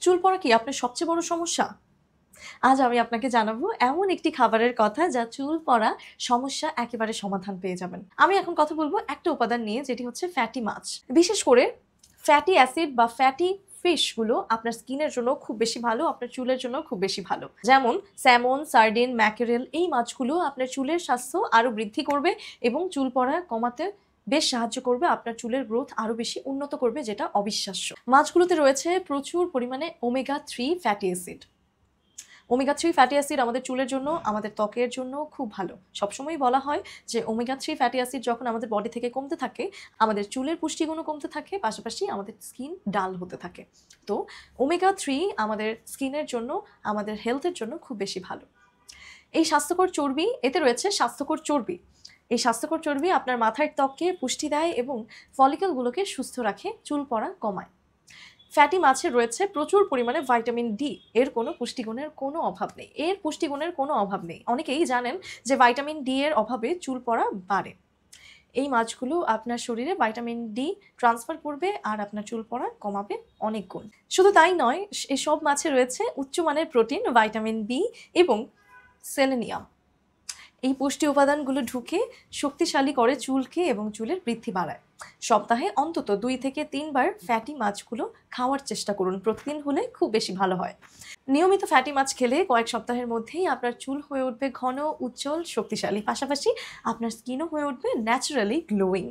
চুল পড়া কি আপনার সবচেয়ে বড় সমস্যা? আজ আমি আপনাকে জানাবো এমন একটি খাবারের কথা যা চুল পড়া সমস্যা একেবারে সমাধান পেয়ে যাবেন। আমি এখন কথা বলব একটা উপাদান নিয়ে যেটি হচ্ছে ফ্যাটি মাছ। বিশেষ করে ফ্যাটি অ্যাসিড বা ফ্যাটি ফিশ গুলো আপনার স্কিনের জন্য খুব বেশি ভালো, আপনার চুলের জন্য খুব বেশি ভালো। যেমন স্যামন, সার্ডিন, ম্যাকেরেল এই মাছগুলো আপনার চুলের স্বাস্থ্য আরো বৃদ্ধি করবে এবং চুল পড়া কমাতে বেশ সাহায্য করবে, আপনার চুলের গ্রোথ আরো বেশি উন্নত করবে যেটা অবিশ্বাস্য। মাছগুলোতে রয়েছে প্রচুর পরিমাণে omega 3 fatty acid. Omega 3 fatty acid আমাদের চুলের জন্য, আমাদের ত্বকের জন্য খুব ভালো। সবসময়ই বলা হয় যে ওমেগা 3 ফ্যাটি অ্যাসিড যখন আমাদের বডি থেকে কমতে থাকে, আমাদের চুলের পুষ্টিগুণও কমতে থাকে, পাশাপাশি আমাদের স্কিন ডাল হতে থাকে। তো ওমেগা 3 আমাদের স্কিনের জন্য, আমাদের হেলথের জন্য খুব বেশি ভালো। এই স্বাস্থ্যকর চর্বি, এতে রয়েছে স্বাস্থ্যকর চর্বি। এই স্বাস্থ্যকর চর্বি আপনার মাথার ত্বককে পুষ্টি দেয় এবং ফলিকলগুলোকে সুস্থ রাখে, চুল পড়া কমায়। ফ্যাটি মাছে রয়েছে প্রচুর পরিমাণে ভাইটামিন ডি। এর কোনো পুষ্টিগুণের কোনো অভাব নেই। অনেকেই জানেন যে ভাইটামিন ডি এর অভাবে চুল পড়া বাড়ে। এই মাছগুলো আপনার শরীরে ভাইটামিন ডি ট্রান্সফার করবে আর আপনার চুল পড়া কমাবে অনেক গুণ। শুধু তাই নয়, এসব মাছে রয়েছে উচ্চমানের প্রোটিন, ভাইটামিন বি এবং সেলেনিয়াম। এই পুষ্টি উপাদানগুলো ঢুকে শক্তিশালী করে চুলকে এবং চুলের বৃদ্ধি বাড়ায়। সপ্তাহে অন্তত 2 থেকে 3 বার ফ্যাটি মাছগুলো খাওয়ার চেষ্টা করুন। প্রতিদিন হলে খুব বেশি ভালো হয়। নিয়মিত ফ্যাটি মাছ খেলে কয়েক সপ্তাহের মধ্যেই আপনার চুল হয়ে উঠবে ঘন, উজ্জ্বল, শক্তিশালী। পাশাপাশি আপনার স্কিনও হয়ে উঠবে ন্যাচারালি গ্লোয়িং।